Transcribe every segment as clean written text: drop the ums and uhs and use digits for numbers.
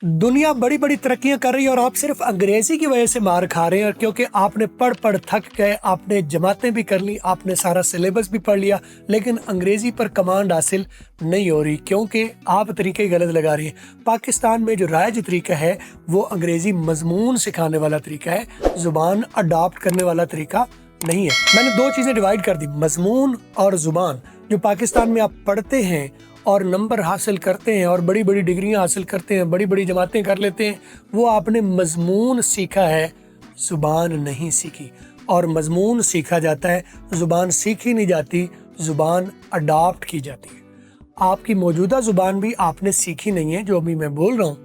दुनिया बड़ी बड़ी तरक्कियां कर रही है और आप सिर्फ अंग्रेजी की वजह से मार खा रहे हैं, क्योंकि आपने पढ़ पढ़ थक गए, आपने जमातें भी कर ली, आपने सारा सिलेबस भी पढ़ लिया, लेकिन अंग्रेजी पर कमांड हासिल नहीं हो रही क्योंकि आप तरीके गलत लगा रही हैं। पाकिस्तान में जो राइज तरीका है वो अंग्रेजी मजमून सिखाने वाला तरीका है, जुबान अडॉप्ट करने वाला तरीका नहीं है। मैंने दो चीज़ें डिवाइड कर दी, मजमून और जुबान। जो पाकिस्तान में आप पढ़ते हैं और नंबर हासिल करते हैं और बड़ी बड़ी डिग्रियां हासिल करते हैं, बड़ी बड़ी जमातें कर लेते हैं, वो आपने मजमून सीखा है, ज़ुबान नहीं सीखी। और मजमून सीखा जाता है, ज़ुबान सीखी नहीं जाती, ज़ुबान अडॉप्ट की जाती है। आपकी मौजूदा ज़ुबान भी आपने सीखी नहीं है, जो अभी मैं बोल रहा हूँ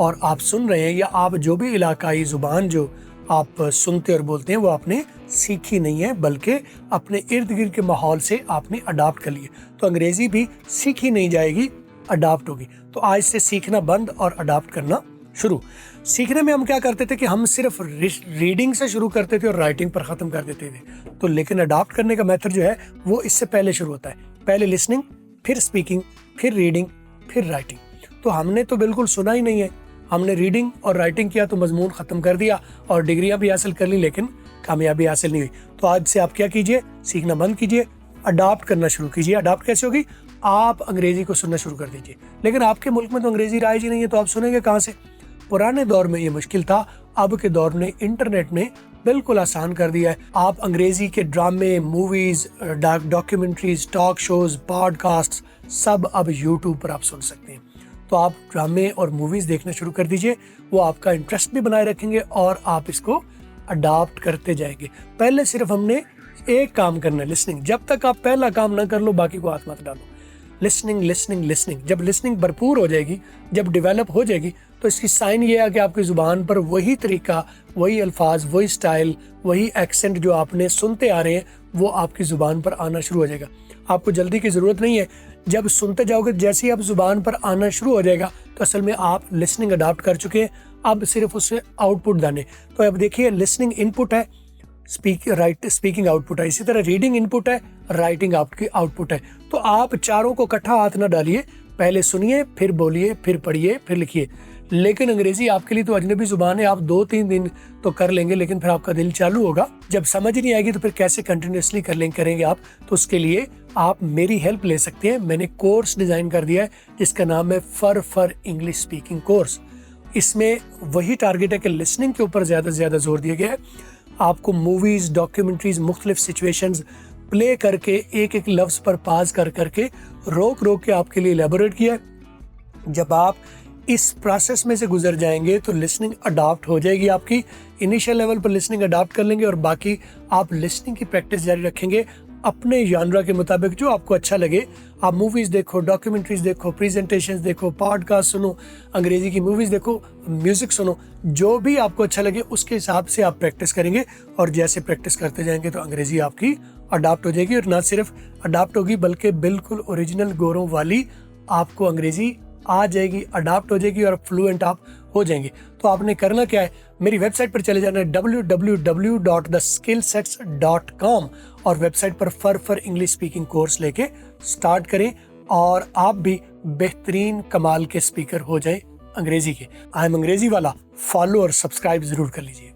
और आप सुन रहे हैं, या आप जो भी इलाकाई ज़ुबान जो आप सुनते और बोलते हैं वो आपने सीखी नहीं है, बल्कि अपने इर्द गिर्द के माहौल से आपने अडॉप्ट कर लिया। तो अंग्रेज़ी भी सीखी नहीं जाएगी, अडॉप्ट होगी। तो आज से सीखना बंद और अडॉप्ट करना शुरू। सीखने में हम क्या करते थे कि हम सिर्फ रीडिंग से शुरू करते थे और राइटिंग पर ख़त्म कर देते थे। तो लेकिन अडॉप्ट करने का मेथड जो है वो इससे पहले शुरू होता है। पहले लिसनिंग, फिर स्पीकिंग, फिर रीडिंग, फिर राइटिंग। तो हमने तो बिल्कुल सुना ही नहीं है, हमने रीडिंग और राइटिंग किया तो मजमून ख़त्म कर दिया और डिग्रियां भी हासिल कर ली, लेकिन कामयाबी हासिल नहीं हुई। तो आज से आप क्या कीजिए, सीखना बंद कीजिए, अडॉप्ट करना शुरू कीजिए। अडॉप्ट कैसे होगी? आप अंग्रेज़ी को सुनना शुरू कर दीजिए। लेकिन आपके मुल्क में तो अंग्रेज़ी राइज ही नहीं है, तो आप सुनेंगे कहाँ से? पुराने दौर में ये मुश्किल था, अब के दौर में इंटरनेट ने बिल्कुल आसान कर दिया है। आप अंग्रेज़ी के ड्रामे, movies, documentaries, talk shows, podcast सब अब यूट्यूब पर आप सुन सकते हैं। तो आप ड्रामे और मूवीज़ देखना शुरू कर दीजिए, वो आपका इंटरेस्ट भी बनाए रखेंगे और आप इसको अडॉप्ट करते जाएंगे। पहले सिर्फ हमने एक काम करना है, लिसनिंग। जब तक आप पहला काम ना कर लो, बाकी को हाथ मत डालो। Listening listening listening. जब लिसनिंग भरपूर हो जाएगी, जब डेवलप हो जाएगी, तो इसकी साइन ये है कि आपकी ज़ुबान पर वही तरीका, वही अल्फाज, वही स्टाइल, वही एक्सेंट जो आपने सुनते आ रहे हैं वो आपकी ज़ुबान पर आना शुरू हो जाएगा। आपको जल्दी की ज़रूरत नहीं है, जब सुनते जाओगे, जैसे ही आप ज़ुबान पर आना शुरू हो जाएगा तो असल में आप लिसनिंग अडॉप्ट कर चुके हैं। अब सिर्फ उससे आउटपुट दाने। तो अब देखिए, लिसनिंग इनपुट है, स्पीकिंग आउटपुट है, इसी तरह रीडिंग इनपुट है, राइटिंग आपकी आउटपुट है। तो आप चारों को इकट्ठा हाथ ना डालिए, पहले सुनिए, फिर बोलिए, फिर पढ़िए, फिर लिखिए। लेकिन अंग्रेजी आपके लिए तो अजनबी जुबान है, आप 2-3 दिन तो कर लेंगे, लेकिन फिर आपका दिल चालू होगा। जब समझ नहीं आएगी तो फिर कैसे कंटिन्यूसली करेंगे आप? तो उसके लिए आप मेरी हेल्प ले सकते हैं। मैंने कोर्स डिज़ाइन कर दिया है जिसका नाम है फर इंग्लिश स्पीकिंग कोर्स। इसमें वही टारगेट है कि लिसनिंग के ऊपर ज़्यादा से ज़्यादा जोर दिया गया है। आपको मूवीज़, डॉक्यूमेंट्रीज़, मुख्तलिफ सिचुएशंस प्ले करके एक एक लफ्ज़ पर पाज कर करके रोक के आपके लिए एलेबोरेट किया है। जब आप इस प्रोसेस में से गुजर जाएंगे तो लिसनिंग अडॉप्ट हो जाएगी आपकी। इनिशियल लेवल पर लिसनिंग अडॉप्ट कर लेंगे और बाकी आप लिसनिंग की प्रैक्टिस जारी रखेंगे अपने जॉनरा के मुताबिक, जो आपको अच्छा लगे। आप मूवीज़ देखो, डॉक्यूमेंट्रीज़ देखो, प्रेजेंटेशंस देखो, पॉडकास्ट सुनो, अंग्रेज़ी की मूवीज़ देखो, म्यूज़िक सुनो, जो भी आपको अच्छा लगे उसके हिसाब से आप प्रैक्टिस करेंगे। और जैसे प्रैक्टिस करते जाएंगे तो अंग्रेज़ी आपकी अडॉप्ट हो जाएगी। और ना सिर्फ अडॉप्ट होगी बल्कि बिल्कुल ओरिजिनल गोरों वाली आपको अंग्रेज़ी आ जाएगी, अडॉप्ट हो जाएगी और फ्लुएंट आप हो जाएंगे। तो आपने करना क्या है, मेरी वेबसाइट पर चले जाना है www.theskillsets.com और वेबसाइट पर फर इंग्लिश स्पीकिंग कोर्स लेके स्टार्ट करें और आप भी बेहतरीन कमाल के स्पीकर हो जाए अंग्रेजी के। आई एम अंग्रेजी वाला, फॉलो और सब्सक्राइब जरूर कर लीजिए।